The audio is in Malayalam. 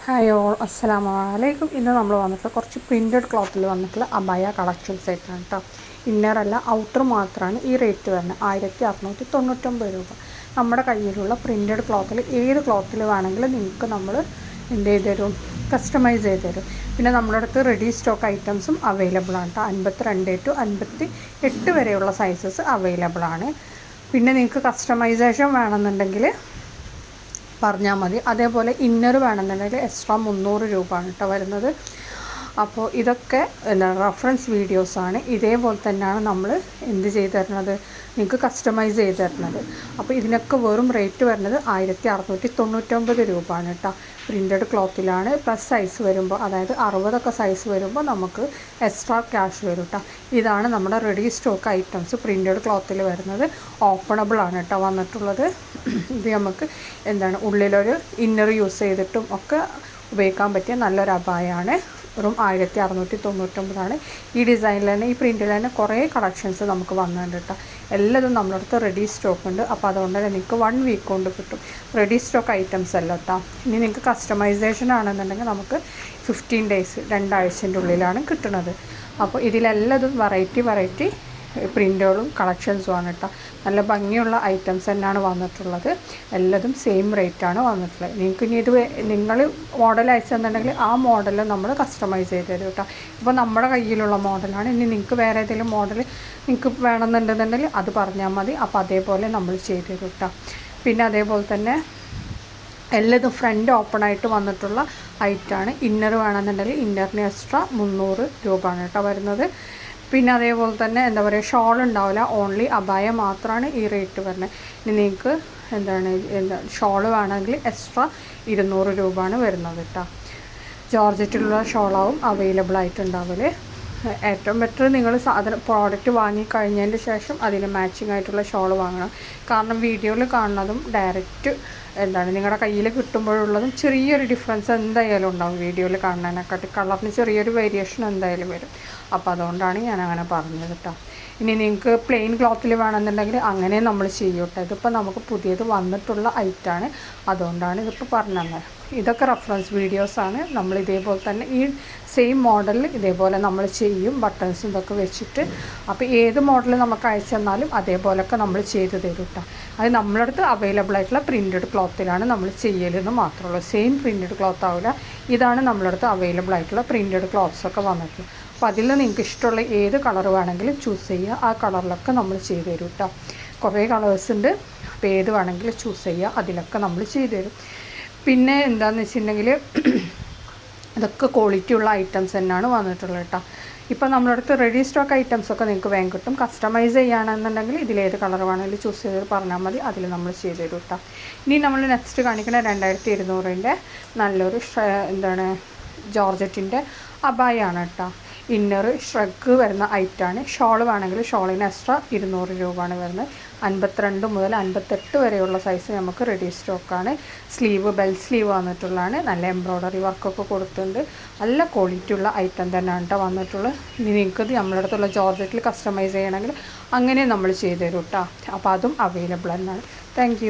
ഹായ് ഓൾ, അസ്സലാമു അലൈക്കും. ഇന്ന് നമ്മൾ വന്നിട്ട് കുറച്ച് പ്രിൻറ്റഡ് ക്ലോത്തിൽ വന്നിട്ടുള്ള അബായ കളക്ഷൻസ് ആയിട്ടാണ് കേട്ടോ. ഇന്നറല്ല ഔട്ടർ മാത്രമാണ് ഈ റേറ്റ് വരുന്നത് 1699 രൂപ. നമ്മുടെ കയ്യിലുള്ള പ്രിൻറ്റഡ് ക്ലോത്തിൽ ഏത് ക്ലോത്തിൽ വേണമെങ്കിലും നിങ്ങൾക്ക് നമ്മൾ എന്ത് ചെയ്ത് തരും, കസ്റ്റമൈസ് ചെയ്ത് തരും. പിന്നെ നമ്മുടെ അടുത്ത് റെഡി സ്റ്റോക്ക് ഐറ്റംസും അവൈലബിൾ ആണ് കേട്ടോ. 52 to 58 വരെയുള്ള സൈസസ് അവൈലബിൾ ആണ്. പിന്നെ നിങ്ങൾക്ക് കസ്റ്റമൈസേഷൻ വേണമെന്നുണ്ടെങ്കിൽ പറഞ്ഞാൽ മതി. അതേപോലെ ഇന്നർ വേണമെന്നുണ്ടെങ്കിൽ എക്സ്ട്രാ 300 രൂപയാണ് കേട്ടോ വരുന്നത്. അപ്പോൾ ഇതൊക്കെ റെഫറൻസ് വീഡിയോസാണ്. ഇതേപോലെ തന്നെയാണ് നമ്മൾ എന്ത് ചെയ്ത് തരുന്നത്, നിങ്ങൾക്ക് കസ്റ്റമൈസ് ചെയ്ത് തരുന്നത്. അപ്പോൾ ഇതിനൊക്കെ വെറും റേറ്റ് വരുന്നത് 1699 രൂപയാണ് കേട്ടോ. പ്രിൻറ്റഡ് ക്ലോത്തിലാണ്. പ്ലസ് സൈസ് വരുമ്പോൾ, അതായത് 60 സൈസ് വരുമ്പോൾ നമുക്ക് എക്സ്ട്രാ ക്യാഷ് വരും കേട്ടോ. ഇതാണ് നമ്മുടെ റെഡി സ്റ്റോക്ക് ഐറ്റംസ് പ്രിൻറ്റഡ് ക്ലോത്തിൽ വരുന്നത്. ഓപ്പണബിൾ ആണ് കേട്ടോ വന്നിട്ടുള്ളത്. ഇത് നമുക്ക് ഉള്ളിലൊരു ഇന്നർ യൂസ് ചെയ്തിട്ടും ഒക്കെ ഉപയോഗിക്കാൻ പറ്റിയ നല്ലൊരു അബായാണ്. വെറും 1699 ഈ ഡിസൈനിൽ തന്നെ, ഈ പ്രിൻറ്റിൽ തന്നെ കുറേ കളക്ഷൻസ് നമുക്ക് വന്നിട്ടുണ്ട് കേട്ടോ. എല്ലാതും നമ്മുടെ അടുത്ത് റെഡി സ്റ്റോക്ക് ഉണ്ട്. അപ്പോൾ അതുകൊണ്ട് തന്നെ നിങ്ങൾക്ക് 1 വീക്ക് കൊണ്ട് കിട്ടും. റെഡി സ്റ്റോക്ക് ഐറ്റംസ് അല്ല കേട്ടോ. ഇനി നിങ്ങൾക്ക് കസ്റ്റമൈസേഷൻ ആണെന്നുണ്ടെങ്കിൽ നമുക്ക് 15 ഡേയ്സ്, 2 ആഴ്ചൻ്റെ ഉള്ളിലാണ് കിട്ടുന്നത്. അപ്പോൾ ഇതിലെല്ലാതും വെറൈറ്റി പ്രിൻറ്റുകളും കളക്ഷൻസുമാണ് കേട്ടോ. നല്ല ഭംഗിയുള്ള ഐറ്റംസ് തന്നെയാണ് വന്നിട്ടുള്ളത്. എല്ലാതും സെയിം റേറ്റാണ് വന്നിട്ടുള്ളത്. നിങ്ങൾക്ക് ഇനി ഇത് നിങ്ങൾ മോഡൽ അയച്ചു തന്നിട്ടുണ്ടെങ്കിൽ ആ മോഡൽ നമ്മൾ കസ്റ്റമൈസ് ചെയ്ത് തരും കേട്ടോ. ഇപ്പോൾ നമ്മുടെ കയ്യിലുള്ള മോഡലാണ്. ഇനി നിങ്ങൾക്ക് വേറെ ഏതെങ്കിലും മോഡൽ നിങ്ങൾക്ക് വേണമെന്നുണ്ടെന്നുണ്ടെങ്കിൽ അത് പറഞ്ഞാൽ മതി. അപ്പോൾ അതേപോലെ നമ്മൾ ചെയ്ത് തരും കേട്ടോ. പിന്നെ അതേപോലെ തന്നെ എല്ലാതും ഫ്രണ്ട് ഓപ്പൺ ആയിട്ട് വന്നിട്ടുള്ള ഐറ്റമാണ്. ഇന്നർ വേണമെന്നുണ്ടെങ്കിൽ ഇന്നറിന് എക്സ്ട്രാ 300 രൂപയാണ് കേട്ടോ വരുന്നത്. പിന്നെ അതേപോലെ തന്നെ ഷോൾ ഉണ്ടാവില്ല, ഓൺലി അബായ മാത്രമാണ് ഈ റേറ്റ് വരുന്നത്. ഇനി നിങ്ങൾക്ക് ഷോൾ വേണമെങ്കിൽ എക്സ്ട്രാ 200 രൂപയാണ് വരുന്നത് കേട്ടോ. ജോർജറ്റിലുള്ള ഷോളാവും അവൈലബിൾ ആയിട്ടുണ്ടാവില്ലേ. ഏറ്റവും ബെറ്റർ നിങ്ങൾ പ്രോഡക്റ്റ് വാങ്ങിക്കഴിഞ്ഞതിന് ശേഷം അതിന് മാച്ചിങ് ആയിട്ടുള്ള ഷോൾ വാങ്ങണം. കാരണം വീഡിയോയിൽ കാണുന്നതും ഡയറക്റ്റ് നിങ്ങളുടെ കയ്യിൽ കിട്ടുമ്പോഴുള്ളതും ചെറിയൊരു ഡിഫറൻസ് എന്തായാലും ഉണ്ടാവും. വീഡിയോയിൽ കാണുന്നതിനെക്കാട്ടി കളറിന് ചെറിയൊരു വേരിയേഷൻ എന്തായാലും വരും. അപ്പോൾ അതുകൊണ്ടാണ് ഞാൻ അങ്ങനെ പറഞ്ഞത് കേട്ടോ. ഇനി നിങ്ങൾക്ക് പ്ലെയിൻ ക്ലോത്തിൽ വേണമെന്നുണ്ടെങ്കിൽ അങ്ങനെ നമ്മൾ ചെയ്യും കേട്ടോ. ഇതിപ്പോൾ നമുക്ക് പുതിയത് വന്നിട്ടുള്ള ഐറ്റമാണ്, അതുകൊണ്ടാണ് ഇതിപ്പോൾ പറഞ്ഞു തന്നത്. ഇതൊക്കെ റെഫറൻസ് വീഡിയോസാണ്. നമ്മൾ ഇതേപോലെ തന്നെ ഈ സെയിം മോഡലിൽ ഇതേപോലെ നമ്മൾ ചെയ്യും, ബട്ടൺസും ഇതൊക്കെ വെച്ചിട്ട്. അപ്പോൾ ഏത് മോഡൽ നമുക്ക് അയച്ചു തന്നാലും അതേപോലെയൊക്കെ നമ്മൾ ചെയ്ത് തരും കേട്ടോ. അത് നമ്മളെ അടുത്ത് അവൈലബിൾ ആയിട്ടുള്ള പ്രിൻറ്റഡ് ക്ലോത്തിലാണ് നമ്മൾ ചെയ്യലെന്ന് മാത്രമേ ഉള്ളൂ. സെയിം പ്രിൻറ്റഡ് ക്ലോത്ത് ആവില്ല. ഇതാണ് നമ്മളെ അടുത്ത് അവൈലബിൾ ആയിട്ടുള്ള പ്രിൻറ്റഡ് ക്ലോത്ത്സൊക്കെ വന്നിട്ടുള്ളത്. അപ്പോൾ അതിൽ നിങ്ങൾക്ക് ഇഷ്ടമുള്ള ഏത് കളർ വേണമെങ്കിലും ചൂസ് ചെയ്യുക. ആ കളറിലൊക്കെ നമ്മൾ ചെയ്ത് തരും കേട്ടോ. കുറേ കളേഴ്സ് ഉണ്ട്. അപ്പോൾ ഏത് വേണമെങ്കിലും ചൂസ് ചെയ്യുക, അതിലൊക്കെ നമ്മൾ ചെയ്ത് തരും. പിന്നെ എന്താണെന്ന് വെച്ചിട്ടുണ്ടെങ്കിൽ ഇതൊക്കെ ക്വാളിറ്റി ഉള്ള ഐറ്റംസ് തന്നെയാണ് വന്നിട്ടുള്ളത് കേട്ടോ. ഇപ്പോൾ നമ്മുടെ അടുത്ത് റെഡി സ്റ്റോക്ക് ഐറ്റംസൊക്കെ നിങ്ങൾക്ക് വേഗം കിട്ടും. കസ്റ്റമൈസ് ചെയ്യുകയാണെന്നുണ്ടെങ്കിൽ ഇതിലേത് കളർ വേണമെങ്കിലും ചൂസ് ചെയ്ത് പറഞ്ഞാൽ മതി, അതിൽ നമ്മൾ ചെയ്ത് തരും കേട്ടോ. ഇനി നമ്മൾ നെക്സ്റ്റ് കാണിക്കുന്ന 2200 നല്ലൊരു ജോർജറ്റിൻ്റെ അബായാണ് കേട്ടോ. ഇന്നർ ഷ്രഗ് വരുന്ന ഐറ്റാണ്. ഷോൾ വേണമെങ്കിൽ ഷോളിന് എക്സ്ട്രാ 200 രൂപയാണ് വരുന്നത്. 52 മുതൽ 58 വരെയുള്ള സൈസ് നമുക്ക് റെഡി സ്റ്റോക്കാണ്. സ്ലീവ് ബെൽ സ്ലീവ് വന്നിട്ടുള്ളതാണ്. നല്ല എംബ്രോയ്ഡറി വർക്കൊക്കെ കൊടുത്തിട്ടുണ്ട്. നല്ല ക്വാളിറ്റി ഉള്ള ഐറ്റം തന്നെയാണ് കേട്ടോ വന്നിട്ടുള്ളത്. ഇനി നിങ്ങൾക്കത് നമ്മുടെ അടുത്തുള്ള ജോർജറ്റിൽ കസ്റ്റമൈസ് ചെയ്യണമെങ്കിൽ അങ്ങനെ നമ്മൾ ചെയ്ത് തരും കേട്ടോ. അപ്പോൾ അതും അവൈലബിൾ തന്നെയാണ്. താങ്ക്